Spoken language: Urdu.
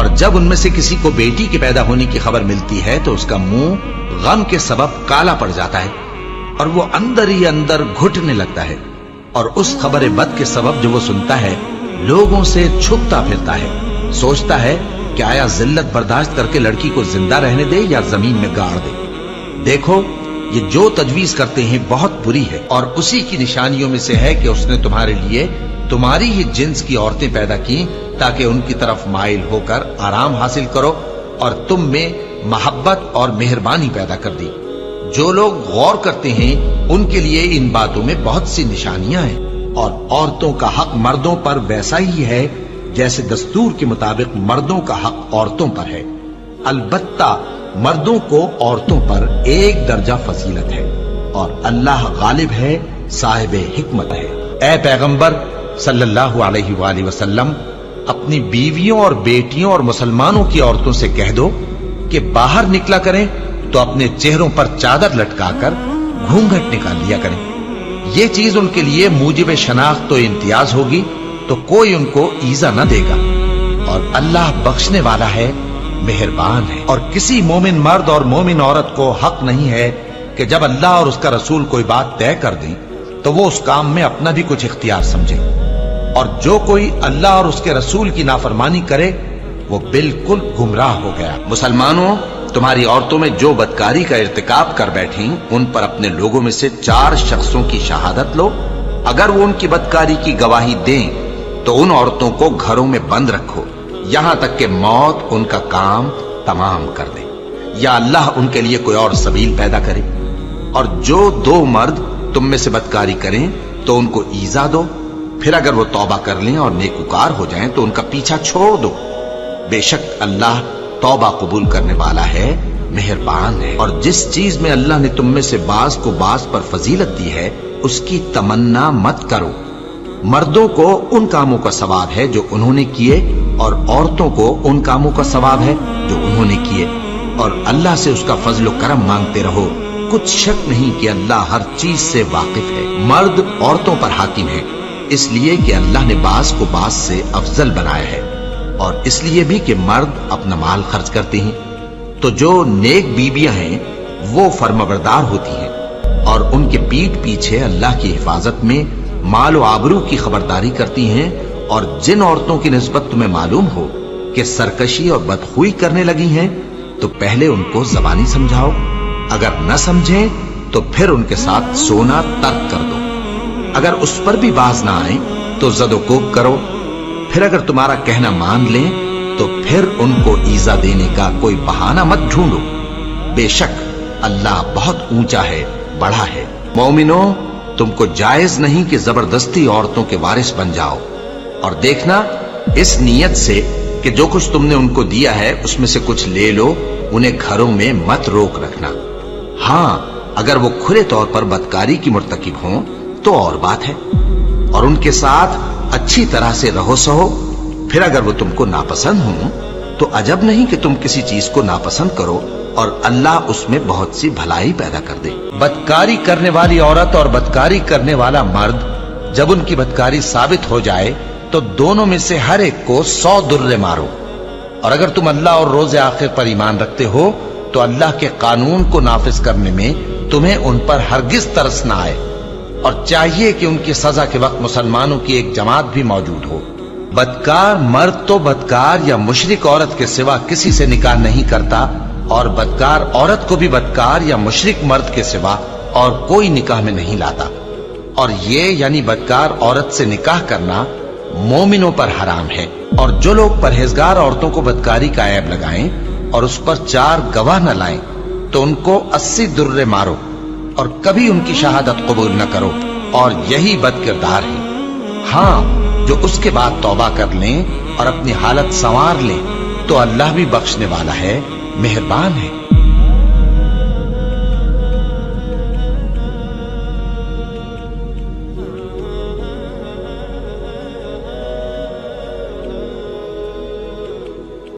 اور جب ان میں سے کسی کو بیٹی کے پیدا ہونے کی خبر ملتی ہے تو اس کا منہ غم کے سبب کالا پڑ جاتا ہے اور وہ اندر ہی اندر گھٹنے لگتا ہے، اور اس خبر بد کے سبب جو وہ سنتا ہے لوگوں سے چھپتا پھرتا ہے، سوچتا ہے کہ آیا ذلت برداشت کر کے لڑکی کو زندہ رہنے دے یا زمین میں گاڑ دے۔ دیکھو یہ جو تجویز کرتے ہیں بہت بری ہے، اور اسی کی نشانیوں میں سے ہے کہ اس نے تمہارے لیے تمہاری ہی جنس کی عورتیں پیدا کی تاکہ ان کی طرف مائل ہو کر آرام حاصل کرو، اور تم میں محبت اور مہربانی پیدا کر دی۔ جو لوگ غور کرتے ہیں ان کے لیے ان باتوں میں بہت سی نشانیاں ہیں، اور عورتوں کا حق مردوں پر ویسا ہی ہے جیسے دستور کے مطابق مردوں کا حق عورتوں پر ہے، البتہ مردوں کو عورتوں پر ایک درجہ فضیلت ہے، اور اللہ غالب ہے، صاحب حکمت ہے۔ اے پیغمبر صلی اللہ علیہ وآلہ وسلم، اپنی بیویوں اور بیٹیوں اور مسلمانوں کی عورتوں سے کہہ دو کہ باہر نکلا کریں تو اپنے چہروں پر چادر لٹکا کر گھونگھٹ نکال لیا کریں، یہ چیز ان کے لیے موجب شناخت و امتیاز ہوگی تو کوئی ان کو ایذا نہ دے گا، اور اللہ بخشنے والا ہے، مہربان ہے۔ اور کسی مومن مرد اور مومن عورت کو حق نہیں ہے کہ جب اللہ اور اس کا رسول کوئی بات طے کر دیں تو وہ اس کام میں اپنا بھی کچھ اختیار سمجھے، اور جو کوئی اللہ اور اس کے رسول کی نافرمانی کرے وہ بالکل گمراہ ہو گیا۔ مسلمانوں، تمہاری عورتوں میں جو بدکاری کا ارتکاب کر بیٹھیں ان پر اپنے لوگوں میں سے 4 شخصوں کی شہادت لو، اگر وہ ان کی بدکاری کی گواہی دیں تو ان عورتوں کو گھروں میں بند رکھو یہاں تک کہ موت ان کا کام تمام کر دے، یا اللہ ان کے لیے کوئی اور سبیل پیدا کرے۔ اور جو 2 مرد تم میں سے بدکاری کریں تو ان کو ایذا دو، پھر اگر وہ توبہ کر لیں اور نیکوکار ہو جائیں تو ان کا پیچھا چھوڑ دو، بے شک اللہ توبہ قبول کرنے والا ہے، مہربان ہے۔ اور جس چیز میں اللہ نے تم میں سے بعض کو بعض پر فضیلت دی ہے اس کی تمنا مت کرو، مردوں کو ان کاموں کا ثواب ہے جو انہوں نے کیے، اور عورتوں کو ان کاموں کا ثواب ہے جو انہوں نے کیے، اور اللہ سے اس کا فضل و کرم مانگتے رہو، کچھ شک نہیں کہ اللہ ہر چیز سے واقف ہے۔ مرد عورتوں پر حاکم ہے اس لیے کہ اللہ نے بعض کو بعض سے افضل بنایا ہے، اور اس لیے بھی کہ مرد اپنا مال خرچ کرتے ہیں، تو جو نیک بیویاں ہیں وہ فرمانبردار ہوتی ہیں، اور ان کے پیٹھ پیچھے اللہ کی حفاظت میں مال و آبرو کی خبرداری کرتی ہیں۔ اور جن عورتوں کی نسبت تمہیں معلوم ہو کہ سرکشی اور بدخوئی کرنے لگی ہیں تو پہلے ان کو زبانی سمجھاؤ، اگر نہ سمجھیں تو پھر ان کے ساتھ سونا ترک کر دو، اگر اس پر بھی باز نہ آئیں تو زد و کوب کرو، پھر اگر تمہارا کہنا مان لیں تو پھر ان کو ایذا دینے کا کوئی بہانہ مت ڈھونڈو، بے شک اللہ بہت اونچا ہے، بڑا ہے۔ مومنوں، تم کو جائز نہیں کہ زبردستی عورتوں کے وارث بن جاؤ، اور دیکھنا اس نیت سے کہ جو کچھ تم نے ان کو دیا ہے اس میں سے کچھ لے لو، انہیں گھروں میں مت روک رکھنا، ہاں اگر وہ کھلے طور پر بدکاری کی مرتکب ہوں تو اور بات ہے، اور ان کے ساتھ اچھی طرح سے رہو سہو، پھر اگر وہ تم کو ناپسند ہوں تو عجب نہیں کہ تم کسی چیز کو ناپسند کرو، اور اللہ اس میں بہت سی بھلائی پیدا کر دے۔ بدکاری کرنے والی عورت اور بدکاری کرنے والا مرد جب ان کی بدکاری ثابت ہو جائے تو دونوں میں سے ہر ایک کو 100 درے مارو، اور اگر تم اللہ اور روز آخر پر ایمان رکھتے ہو تو اللہ کے قانون کو نافذ کرنے میں تمہیں ان پر ہرگز ترس نہ آئے، اور چاہیے کہ ان کی سزا کے وقت مسلمانوں کی ایک جماعت بھی موجود ہو۔ بدکار مرد تو بدکار یا مشرک عورت کے سوا کسی سے نکاح نہیں کرتا، اور بدکار عورت کو بھی بدکار یا مشرک مرد کے سوا اور کوئی نکاح میں نہیں لاتا، اور یہ یعنی بدکار عورت سے نکاح کرنا مومنوں پر حرام ہے۔ اور جو لوگ پرہیزگار عورتوں کو بدکاری کا عیب لگائیں اور اس پر 4 گواہ نہ لائیں تو ان کو 80 درے مارو، اور کبھی ان کی شہادت قبول نہ کرو، اور یہی بد کردار ہے۔ ہاں جو اس کے بعد توبہ کر لیں اور اپنی حالت سنوار لیں تو اللہ بھی بخشنے والا ہے، مہربان ہے۔